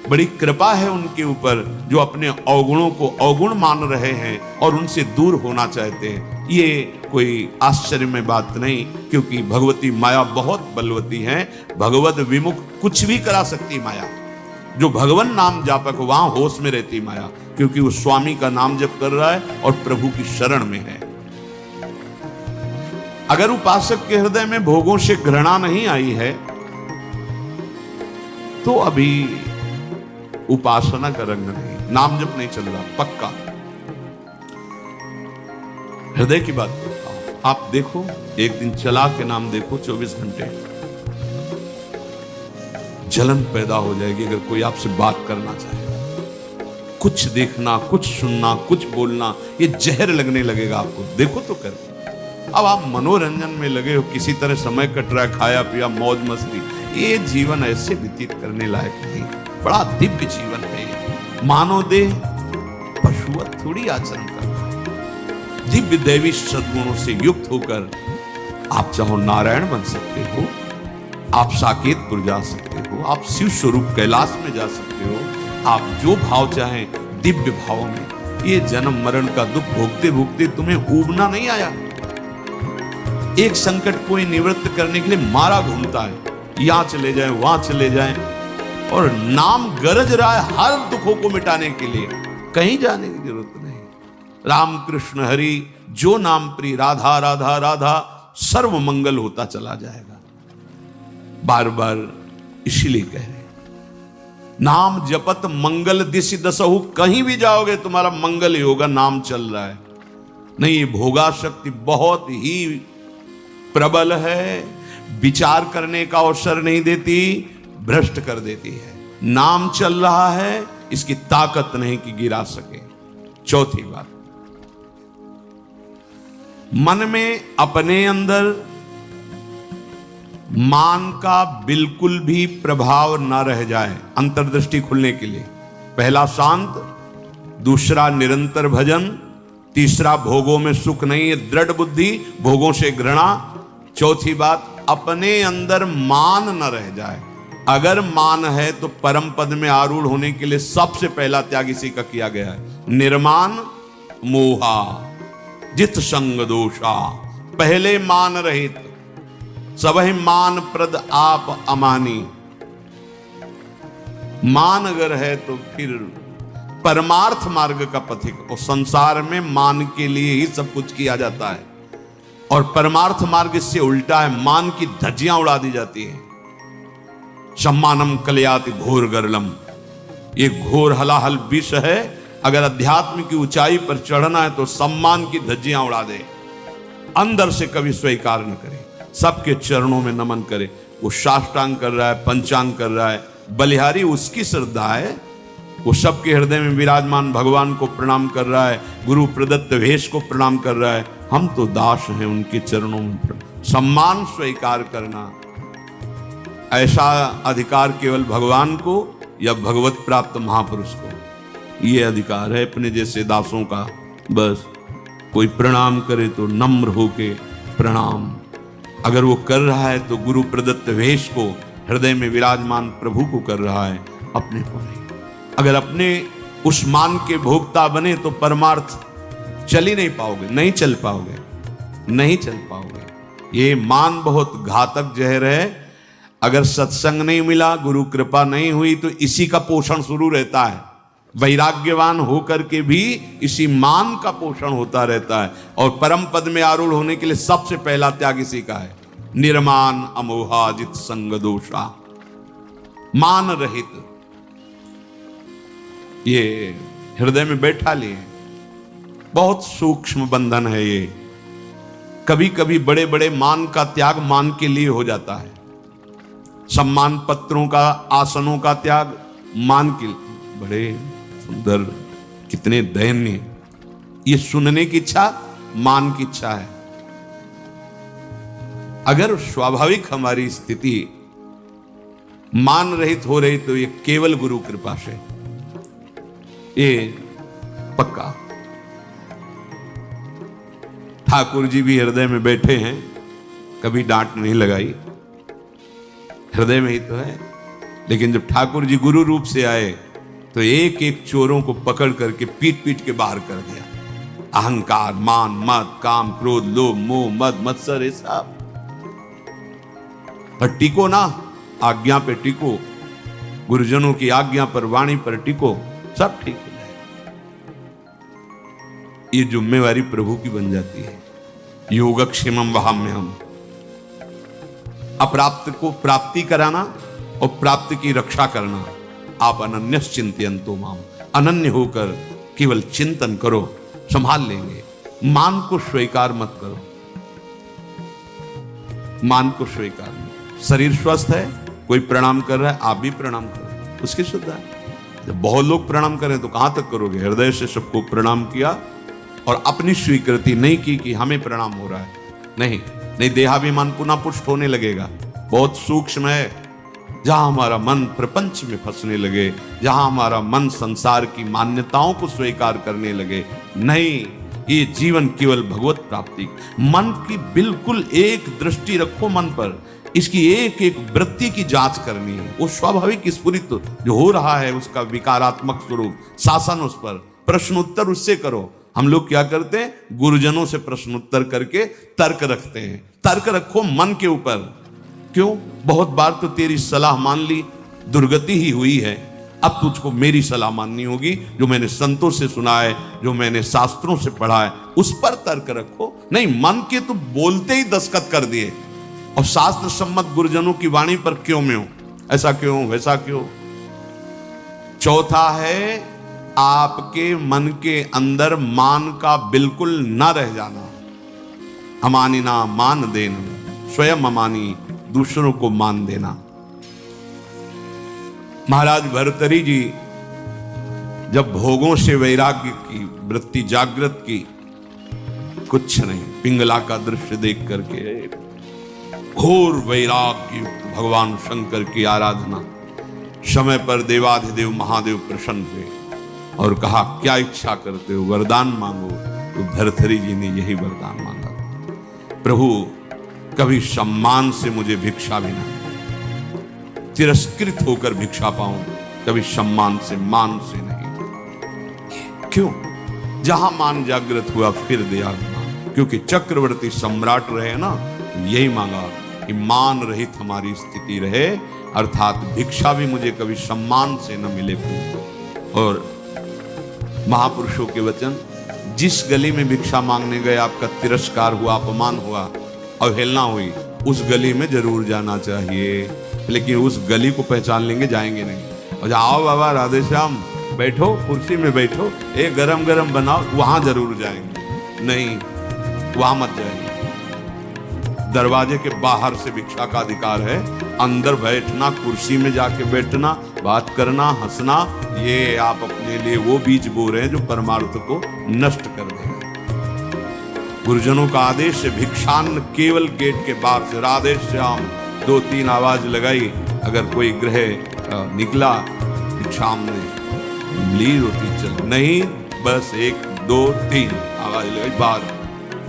बड़ी कृपा है उनके ऊपर जो अपने अवगुणों को अवगुण मान रहे हैं और उनसे दूर होना चाहते हैं। ये कोई आश्चर्य में बात नहीं, क्योंकि भगवती माया बहुत बलवती है। भगवत विमुख कुछ भी करा सकती माया। जो भगवान नाम जापक वहां होश में रहती माया, क्योंकि वो स्वामी का नाम जप कर रहा है और प्रभु की शरण में है। अगर उपासक के हृदय में भोगों से घृणा नहीं आई है तो अभी उपासना का रंग नहीं, नाम जप नहीं चल रहा पक्का। हृदय की बात करता हूं, आप देखो एक दिन चला के नाम देखो, 24 घंटे जलन पैदा हो जाएगी। अगर कोई आपसे बात करना चाहे, कुछ देखना, कुछ सुनना, कुछ बोलना, ये जहर लगने लगेगा आपको। देखो तो कर। अब आप मनोरंजन में लगे हो, किसी तरह समय कट रहा है, खाया पिया, मौज मस्ती, ये जीवन ऐसे व्यतीत करने लायक नहीं। बड़ा दिव्य जीवन है। मानव देह पशुवत थोड़ी आचरण करना है। दिव्य दैवी सद्गुणों से युक्त होकर आप चाहो नारायण बन सकते हो, आप साकेतपुर जा सकते हो, आप शिव स्वरूप कैलाश में जा सकते हो, आप जो भाव चाहें दिव्य भाव में। ये जन्म मरण का दुख भोगते भोगते तुम्हें ऊबना नहीं आया। एक संकट को निवृत्त करने के लिए मारा घूमता है, यहां चले जाएं, वहां चले जाएं, और नाम गरज रहा है हर दुखों को मिटाने के लिए। कहीं जाने की जरूरत नहीं। राम कृष्ण हरि जो नाम प्रिय, राधा राधा राधा, सर्व मंगल होता चला जाएगा। बार बार इसीलिए कह रहे, नाम जपत मंगल दिशि दसहु, कहीं भी जाओगे तुम्हारा मंगल ही होगा। नाम चल रहा है। नहीं, ये भोगा शक्ति बहुत ही प्रबल है, विचार करने का अवसर नहीं देती, भ्रष्ट कर देती है। नाम चल रहा है, इसकी ताकत नहीं कि गिरा सके। चौथी बात, मन में अपने अंदर मान का बिल्कुल भी प्रभाव ना रह जाए। अंतर्दृष्टि खुलने के लिए पहला शांत, दूसरा निरंतर भजन, तीसरा भोगों में सुख नहीं है, दृढ़ बुद्धि, भोगों से घृणा। चौथी बात, अपने अंदर मान न रह जाए। अगर मान है तो परम पद में आरूढ़ होने के लिए सबसे पहला त्याग इसी का किया गया है। निर्मान मोहा जित संग दोषा, पहले मान रहित, सबहि मान प्रद आप अमानी। मान अगर है तो फिर परमार्थ मार्ग का पथिक। और संसार में मान के लिए ही सब कुछ किया जाता है, और परमार्थ मार्ग इससे उल्टा है। मान की धज्जियां उड़ा दी जाती है। सम्मानम कलयाति घोर गरलम, ये घोर हलाहल विष है। अगर अध्यात्म की ऊंचाई पर चढ़ना है तो सम्मान की धज्जियां उड़ा दे, अंदर से कभी स्वीकार न करे, सबके चरणों में नमन करे। वो साष्टांग कर रहा है, पंचांग कर रहा है, बलिहारी उसकी श्रद्धा है। वो सबके हृदय में विराजमान भगवान को प्रणाम कर रहा है, गुरु प्रदत्त वेश को प्रणाम कर रहा है। हम तो दास हैं उनके चरणों में। सम्मान स्वीकार करना, ऐसा अधिकार केवल भगवान को या भगवत प्राप्त महापुरुष को ये अधिकार है अपने जैसे दासों का। बस कोई प्रणाम करे तो नम्र होके प्रणाम। अगर वो कर रहा है तो गुरु प्रदत्त वेश को, हृदय में विराजमान प्रभु को कर रहा है, अपने को नहीं। अगर अपने उस मान के भोक्ता बने तो परमार्थ चल ही नहीं पाओगे, नहीं चल पाओगे, नहीं चल पाओगे। ये मान बहुत घातक जहर है। अगर सत्संग नहीं मिला, गुरु कृपा नहीं हुई, तो इसी का पोषण शुरू रहता है। वैराग्यवान होकर के भी इसी मान का पोषण होता रहता है। और परम पद में आरूढ़ होने के लिए सबसे पहला त्याग इसी का है। निर्मान अमोहा जित संग दोषा, मान रहित। ये हृदय में बैठा लिए, बहुत सूक्ष्म बंधन है ये। कभी कभी बड़े बड़े मान का त्याग मान के लिए हो जाता है। सम्मान पत्रों का, आसनों का त्याग मान के लिए। बड़े सुंदर, कितने दयनीय। ये सुनने की इच्छा मान की इच्छा है। अगर स्वाभाविक हमारी स्थिति मान रहित हो रही तो ये केवल गुरु कृपा से, ये पक्का। ठाकुर जी भी हृदय में बैठे हैं, कभी डांट नहीं लगाई, हृदय में ही तो है। लेकिन जब ठाकुर जी गुरु रूप से आए तो एक एक चोरों को पकड़ करके पीट पीट के बाहर कर दिया। अहंकार, मान, मद, काम, क्रोध, लोभ, मोह, मद, मत्सर, ये सब पर टिको ना, आज्ञा पे टिको, गुरुजनों की आज्ञा पर, वाणी पर टिको, सब ठीक हो जाए। ये जिम्मेवारी प्रभु की बन जाती है। योगक्षेमम वहाम्यहम्, अप्राप्त को प्राप्ति कराना और प्राप्त की रक्षा करना। आप अनन्यस चिंतयन्तो माम, अनन्य होकर केवल चिंतन करो, संभाल लेंगे। मान को स्वीकार मत करो, मान को स्वीकार मत। शरीर स्वस्थ है, कोई प्रणाम कर रहा है, आप भी प्रणाम करो, उसकी श्रद्धा है। जब बहुत लोग प्रणाम करें तो कहां तक करोगे? हृदय से सबको प्रणाम किया और अपनी स्वीकृति नहीं की कि हमें प्रणाम हो रहा है। नहीं, देहाभिमान पुनः पुष्ट होने लगेगा। बहुत सूक्ष्म है। जहां हमारा मन प्रपंच में फंसने लगे, जहां हमारा मन संसार की मान्यताओं को स्वीकार करने लगे, नहीं, ये जीवन केवल भगवत प्राप्ति। मन की बिल्कुल एक दृष्टि रखो मन पर, इसकी एक एक वृत्ति की जांच करनी है। वो स्वाभाविक स्फुरित जो हो रहा है उसका विकारात्मक स्वरूप, शासन उस पर, प्रश्नोत्तर उससे करो। हम लोग क्या करते हैं? गुरुजनों से प्रश्नोत्तर करके तर्क रखते हैं। तर्क रखो मन के ऊपर। क्यों? बहुत बार तो तेरी सलाह मान ली, दुर्गति ही हुई है। अब तुझको मेरी सलाह माननी होगी, जो मैंने संतों से सुना है, जो मैंने शास्त्रों से पढ़ा है, उस पर तर्क रखो। नहीं, मन के तो बोलते ही दस्तखत कर दिए और शास्त्र सम्मत गुरुजनों की वाणी पर क्यों में हो? ऐसा क्यों, वैसा क्यों? चौथा है आपके मन के अंदर मान का बिल्कुल न रह जाना। अमानिना मान देना, स्वयं अमानी, दूसरों को मान देना। महाराज भर्तृहरि जी जब भोगों से वैराग्य की वृत्ति जागृत की, कुछ नहीं, पिंगला का दृश्य देख करके घोर वैराग्य भगवान शंकर की आराधना। समय पर देवाधिदेव महादेव प्रसन्न हुए और कहा, क्या इच्छा करते हो? वरदान मांगो। तो भर्तृहरि जी ने यही वरदान मांगा, प्रभु कभी सम्मान से मुझे भिक्षा भी ना, तिरस्कृत होकर भिक्षा पाऊं, कभी सम्मान से, मान से नहीं। क्यों? जहां मान जागृत हुआ फिर दया, क्योंकि चक्रवर्ती सम्राट रहे ना, यही मांगा कि मान रहित हमारी स्थिति रहे, अर्थात भिक्षा भी मुझे कभी सम्मान से न मिले। और महापुरुषों के वचन, जिस गली में भिक्षा मांगने गए आपका तिरस्कार हुआ, अपमान हुआ, अवहेलना हुई, उस गली में जरूर जाना चाहिए। लेकिन उस गली को पहचान लेंगे, जाएंगे नहीं। और आओ बाबा राधे श्याम, बैठो, कुर्सी में बैठो, एक गरम गरम बनाओ, वहां जरूर जाएंगे। नहीं, वहां मत जाएंगे। दरवाजे के बाहर से भिक्षा का अधिकार है, अंदर बैठना, कुर्सी में जाके बैठना, बात करना, हंसना, ये आप अपने लिए वो बीज बो रहे हैं जो परमार्थ को नष्ट कर देगा। गुरुजनों का आदेश है, भिक्षान्न केवल गेट के बाहर से, राधे श्याम 2-3 आवाज लगाई। अगर कोई गृह निकला, भिक्षाम ने ली रोटी, चल, नहीं, बस 1 2 3 आवाज लगाई, बाहर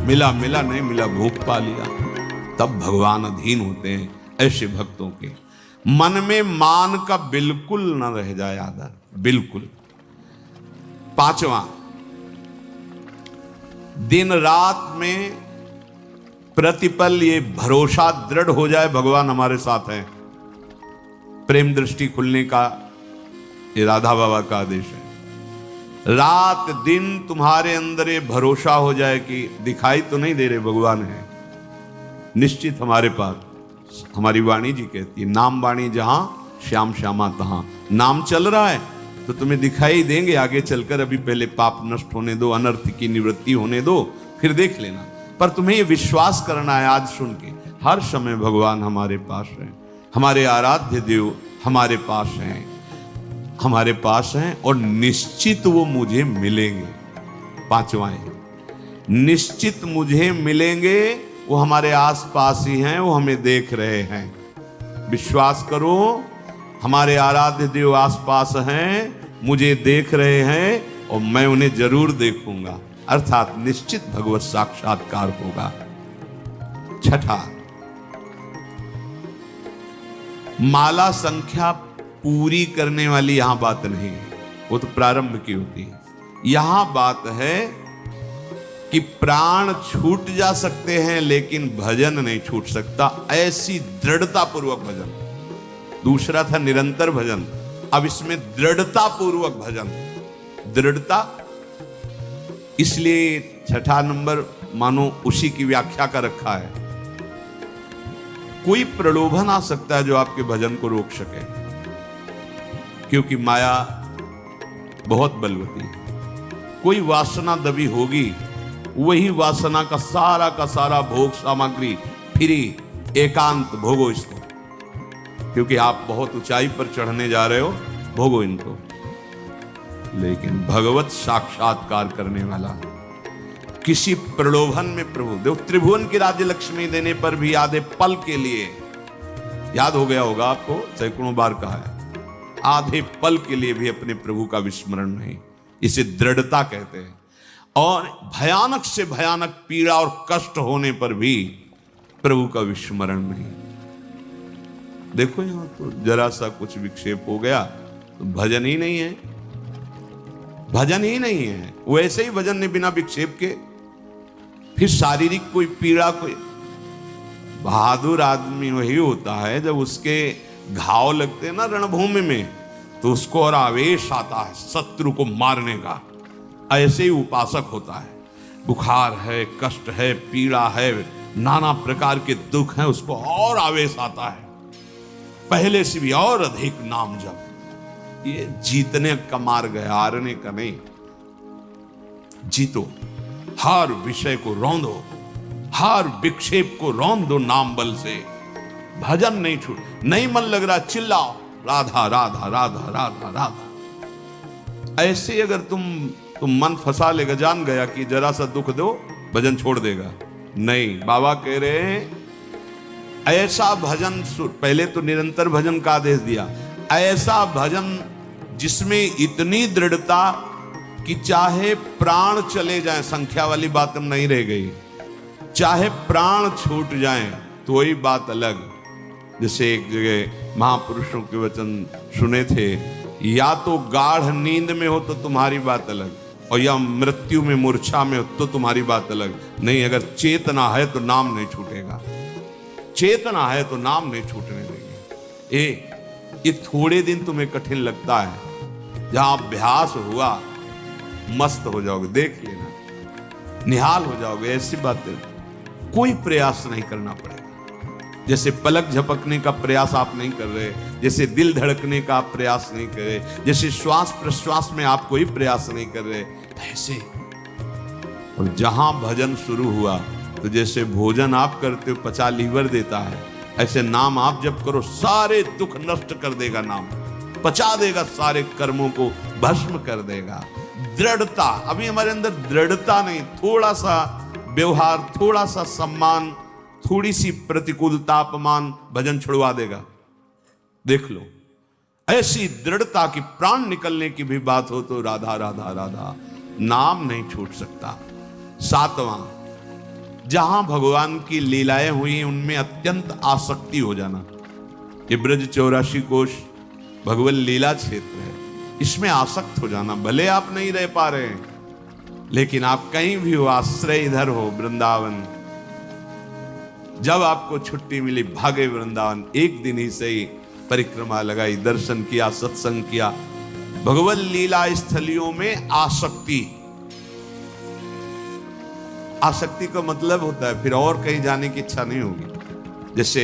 मिला नहीं मिला, भूख पा लिया। तब भगवान अधीन होते हैं ऐसे भक्तों के। मन में मान का बिल्कुल न रह जाए आदर, बिल्कुल। 5वां, दिन रात में प्रतिपल ये भरोसा दृढ़ हो जाए, भगवान हमारे साथ हैं। प्रेम दृष्टि खुलने का ये राधा बाबा का आदेश है। रात दिन तुम्हारे अंदर ये भरोसा हो जाए कि दिखाई तो नहीं दे रहे, भगवान है निश्चित हमारे पास। हमारी वाणी जी कहती है, नाम वाणी जहां श्याम श्यामा तहां। नाम चल रहा है तो तुम्हें दिखाई देंगे आगे चलकर। अभी पहले पाप नष्ट होने दो, अनर्थ की निवृत्ति होने दो, फिर देख लेना। पर तुम्हें ये विश्वास करना है आज सुन के, हर समय भगवान हमारे पास है, हमारे आराध्य देव हमारे पास हैं, हमारे पास हैं और निश्चित वो मुझे मिलेंगे। 5वां है, निश्चित मुझे मिलेंगे। वो हमारे आसपास ही हैं, वो हमें देख रहे हैं। विश्वास करो, हमारे आराध्य देव आसपास हैं, मुझे देख रहे हैं और मैं उन्हें जरूर देखूंगा, अर्थात निश्चित भगवत साक्षात्कार होगा। 6, माला संख्या पूरी करने वाली यहां बात नहीं है, वो तो प्रारंभ की होती है। यहां बात है कि प्राण छूट जा सकते हैं लेकिन भजन नहीं छूट सकता, ऐसी दृढ़ता पूर्वक भजन। दूसरा था निरंतर भजन, अब इसमें दृढ़ता पूर्वक भजन। दृढ़ता इसलिए 6 नंबर मानो उसी की व्याख्या का रखा है। कोई प्रलोभन आ सकता है जो आपके भजन को रोक सके, क्योंकि माया बहुत बलवती है। कोई वासना दबी होगी, वही वासना का सारा भोग सामग्री फ्री, एकांत भोगो इसको, क्योंकि आप बहुत ऊंचाई पर चढ़ने जा रहे हो, भोगो इनको। लेकिन भगवत साक्षात्कार करने वाला, किसी प्रलोभन में प्रभु देव त्रिभुवन की राज्य लक्ष्मी देने पर भी आधे पल के लिए, याद हो गया होगा आपको, सैकड़ों बार कहा है, आधे पल के लिए भी अपने प्रभु का विस्मरण नहीं। इसे दृढ़ता कहते हैं। और भयानक से भयानक पीड़ा और कष्ट होने पर भी प्रभु का विस्मरण नहीं। देखो यहां तो जरा सा कुछ विक्षेप हो गया तो भजन ही नहीं है, भजन ही नहीं है। वैसे ही भजन ने बिना विक्षेप के, फिर शारीरिक कोई पीड़ा, कोई बहादुर आदमी वही होता है जब उसके घाव लगते हैं ना रणभूमि में, तो उसको और आवेश आता है शत्रु को मारने का। ऐसे ही उपासक होता है। बुखार है, कष्ट है, पीड़ा है, नाना प्रकार के दुख हैं, उसको और आवेश आता है, पहले से भी और अधिक नाम जप। ये जीतने का मार्ग है, हारने का नहीं। जीतो, हर विषय को रौंदो, हर विक्षेप को रौंद दो नाम बल से। भजन नहीं छूट, नहीं मन लग रहा चिल्लाओ राधा राधा राधा राधा राधा। ऐसे अगर तुम मन फंसा लेगा, जान गया कि जरा सा दुख दो भजन छोड़ देगा, नहीं। बाबा कह रहे हैं ऐसा भजन, पहले तो निरंतर भजन का आदेश दिया, ऐसा भजन जिसमें इतनी दृढ़ता कि चाहे प्राण चले जाएं, संख्या वाली बात हम नहीं रह गई, चाहे प्राण छूट जाएं तो वही बात अलग। जैसे एक जगह महापुरुषों के वचन सुने थे, या तो गाढ़ नींद में हो तो तुम्हारी बात अलग, और या मृत्यु में मूर्छा में हो तो तुम्हारी बात अलग। नहीं, अगर चेतना है तो नाम नहीं छूटेगा, चेतना है तो नाम नहीं छूटने देंगे। ये थोड़े दिन तुम्हें कठिन लगता है, जहां अभ्यास हुआ मस्त हो जाओगे, देख लेना, निहाल हो जाओगे। ऐसी बातें कोई प्रयास नहीं करना पड़ेगा। जैसे पलक झपकने का प्रयास आप नहीं कर रहे, जैसे दिल धड़कने का आप प्रयास नहीं कर रहे, जैसे श्वास प्रश्वास में आप कोई प्रयास नहीं कर रहे, ऐसे। और जहां भजन शुरू हुआ तो जैसे भोजन आप करते हो पचा लीवर देता है, ऐसे नाम आप जब करो सारे दुख नष्ट कर देगा नाम, पचा देगा सारे कर्मों को, भस्म कर देगा। दृढ़ता, अभी हमारे अंदर दृढ़ता नहीं, थोड़ा सा व्यवहार, थोड़ा सा सम्मान, थोड़ी सी प्रतिकूलता, अपमान, भजन छुड़वा देगा। देख लो, ऐसी दृढ़ता की प्राण निकलने की भी बात हो तो राधा राधा राधा, नाम नहीं छूट सकता। सातवां, जहां भगवान की लीलाएं हुई उनमें अत्यंत आसक्ति हो जाना। ये ब्रज 84 कोश भगवत लीला क्षेत्र है, इसमें आसक्त हो जाना। भले आप नहीं रह पा रहे हैं, लेकिन आप कहीं भी हो, आश्रय इधर हो वृंदावन। जब आपको छुट्टी मिली भागे वृंदावन, एक दिन ही सही परिक्रमा लगाई, दर्शन किया, सत्संग किया। भगवत लीला स्थलियों में आसक्ति, आसक्ति का मतलब होता है फिर और कहीं जाने की इच्छा नहीं होगी। जैसे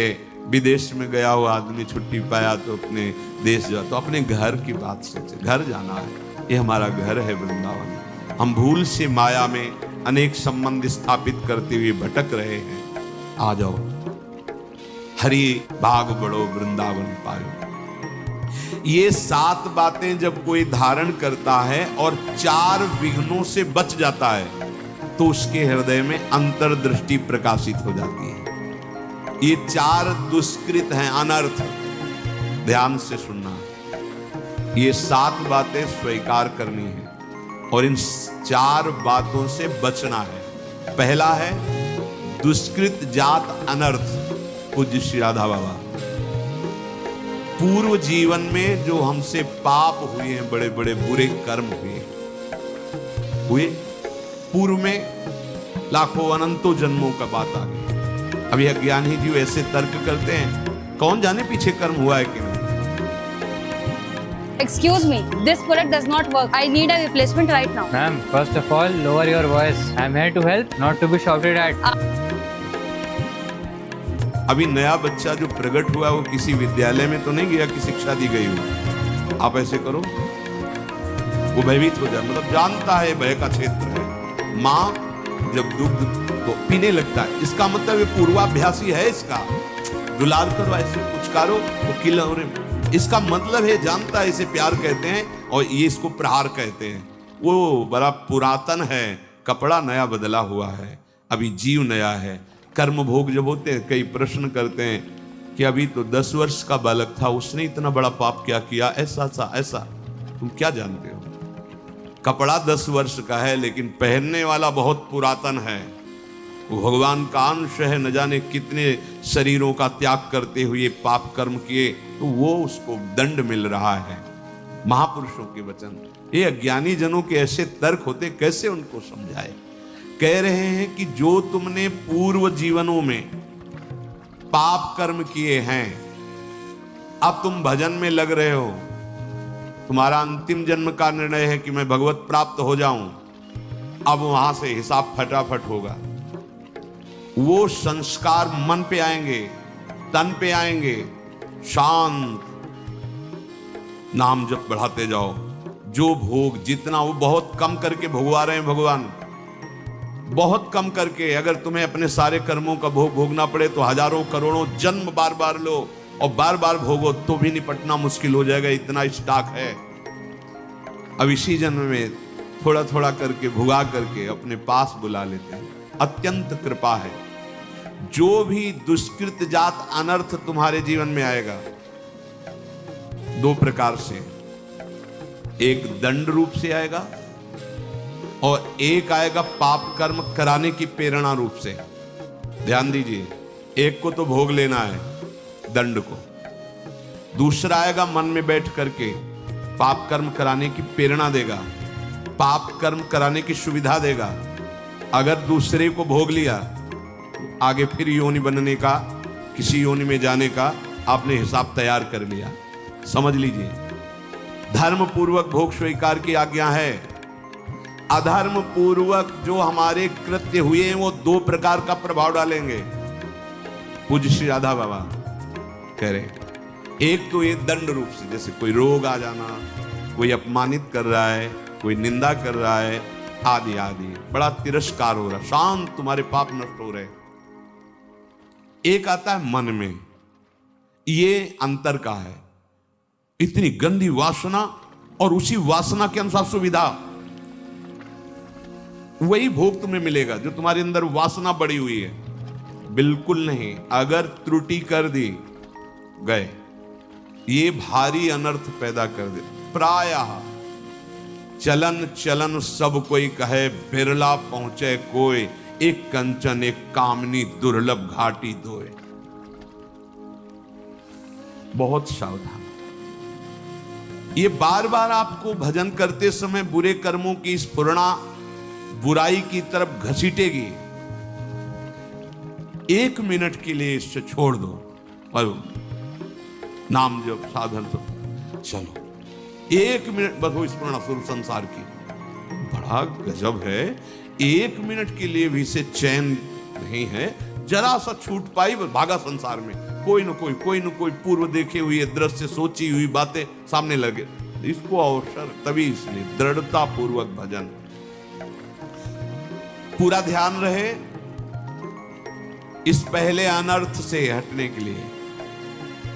विदेश में गया हुआ आदमी छुट्टी पाया तो अपने देश जा, तो अपने घर की बात सोचे, घर जाना है, ये हमारा घर है वृंदावन। हम भूल से माया में अनेक संबंध स्थापित करते हुए भटक रहे हैं। आ जाओ, हरि भाग बढ़ो वृंदावन पायो। ये 7 बातें जब कोई धारण करता है और 4 विघ्नों से बच जाता है तो उसके हृदय में अंतर्दृष्टि प्रकाशित हो जाती है। ये 4 दुष्कृत हैं, अनर्थ, ध्यान से सुनना। ये 7 बातें स्वीकार करनी है और इन 4 बातों से बचना है। पहला है दुष्कृत जात अनर्थ। पूज्य श्री राधा बाबा, पूर्व जीवन में जो हमसे पाप हुए हैं, बड़े बड़े बुरे कर्म हुए, पूर्व में लाखों अनंतों जन्मों का बात आ गई। अभी अज्ञानी जी ऐसे तर्क करते हैं, कौन जाने पीछे कर्म हुआ है कि नहीं। Excuse me, this product does not work. I need a replacement right now. Ma'am, first of all, lower your voice. I'm here to help, not to be shouted at. अभी नया बच्चा जो प्रकट हुआ वो किसी विद्यालय में तो नहीं गया कि शिक्षा दी गई हो। आप ऐसे करो, वो भयभीत हो जाए, मतलब जानता है भय का क्षेत्र है। माँ जब दूध तो पीने लगता है, इसका मतलब ये पूर्वाभ्यासी है, इसका दुलार करो, ऐसे पुचकारो, वो इसका मतलब है जानता है, इसे प्यार कहते हैं और ये इसको प्रहार कहते हैं। वो बड़ा पुरातन है, कपड़ा नया बदला हुआ है, अभी जीव नया है। कर्म भोग जब होते हैं, कई प्रश्न करते हैं कि अभी तो 10 वर्ष का बालक था, उसने इतना बड़ा पाप क्या किया, ऐसा। तुम क्या जानते हो? कपड़ा 10 वर्ष का है लेकिन पहनने वाला बहुत पुरातन है। वो भगवान का अंश है, न जाने कितने शरीरों का त्याग करते हुए पाप कर्म किए, तो वो उसको दंड मिल रहा है। महापुरुषों के वचन, ये अज्ञानी जनों के ऐसे तर्क होते, कैसे उनको समझाए? कह रहे हैं कि जो तुमने पूर्व जीवनों में पाप कर्म किए हैं, अब तुम भजन में लग रहे हो, तुम्हारा अंतिम जन्म का निर्णय है कि मैं भगवत प्राप्त हो जाऊं, अब वहां से हिसाब फटाफट होगा। वो संस्कार मन पे आएंगे, तन पे आएंगे, शांत नाम जप बढ़ाते जाओ। जो भोग जितना, वो बहुत कम करके भोगवा रहे हैं भगवान, बहुत कम करके। अगर तुम्हें अपने सारे कर्मों का भोग भोगना पड़े तो हजारों करोड़ों जन्म बार बार लो और बार बार भोगो, तो भी निपटना मुश्किल हो जाएगा, इतना स्टॉक है। अब इसी जन्म में थोड़ा थोड़ा करके भुगा करके अपने पास बुला लेते हैं। अत्यंत कृपा है। जो भी दुष्कृत जात अनर्थ तुम्हारे जीवन में आएगा, 2 प्रकार से, एक दंड रूप से आएगा और एक आएगा पाप कर्म कराने की प्रेरणा रूप से। ध्यान दीजिए, एक को तो भोग लेना है, दंड को। दूसरा आएगा मन में बैठ करके पाप कर्म कराने की प्रेरणा देगा, पाप कर्म कराने की सुविधा देगा। अगर दूसरे को भोग लिया, आगे फिर योनि बनने का, किसी योनि में जाने का आपने हिसाब तैयार कर लिया। समझ लीजिए, धर्म पूर्वक भोग स्वीकार की आज्ञा है। अधर्म पूर्वक जो हमारे कृत्य हुए हैं, वो 2 प्रकार का प्रभाव डालेंगे। पूज्य श्री राधा बाबा कह रहे, एक तो ये दंड रूप से, जैसे कोई रोग आ जाना, कोई अपमानित कर रहा है, कोई निंदा कर रहा है, आदि आदि, बड़ा तिरस्कार हो रहा, शांत तुम्हारे पाप नष्ट हो रहे। एक आता है मन में, ये अंतर का है, इतनी गंदी वासना और उसी वासना के अनुसार सुविधा, वही भोग तुम्हें मिलेगा जो तुम्हारे अंदर वासना बढ़ी हुई है। बिल्कुल नहीं, अगर त्रुटि कर दी, गए, ये भारी अनर्थ पैदा कर दे। प्रायः चलन चलन सब कोई कहे, बिरला पहुंचे कोई, एक कंचन एक कामनी दुर्लभ घाटी दोए। बहुत सावधान। ये बार बार आपको भजन करते समय बुरे कर्मों की स्फुरणा बुराई की तरफ घसीटेगी। 1 मिनट के लिए इससे छोड़ दो और नाम जप साधन सब चलो, 1 मिनट बस हो स्मरण स्वरूप संसार की। बड़ा गजब है, 1 मिनट के लिए भी इसे चैन नहीं है। जरा सा छूट पाई, भागा संसार में, कोई न कोई पूर्व देखे हुए दृश्य, सोची हुई बातें सामने लगे। इसको अवसर, तभी इसलिए दृढ़ता पूर्वक भजन, पूरा ध्यान रहे इस पहले अनर्थ से हटने के लिए।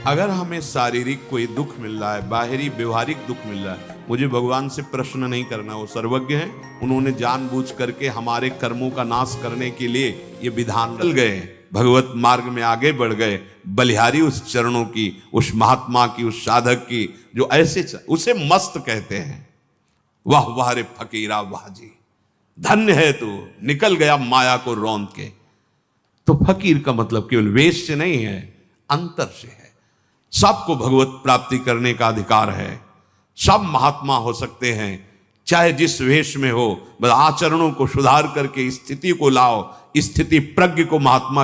अगर हमें शारीरिक कोई दुख मिल रहा है, बाहरी व्यवहारिक दुख मिल रहा है, मुझे भगवान से प्रश्न नहीं करना, वो सर्वज्ञ हैं। उन्होंने जानबूझ करके हमारे कर्मों का नाश करने के लिए ये विधान डल गए, भगवत मार्ग में आगे बढ़ गए। बलिहारी उस चरणों की, उस महात्मा की, उस साधक की, जो ऐसे उसे मस्त कहते हैं। वाह वाह रे फकीरा वाह जी, धन्य है तू, निकल गया माया को रौंद के। तो फकीर का मतलब केवल वेश से नहीं है, अंतर से है। सबको भगवत प्राप्ति करने का अधिकार है, सब महात्मा हो सकते हैं, चाहे जिस वेश में हो, बस आचरणों को सुधार करके स्थिति को लाओ, स्थिति प्रज्ञ को महात्मा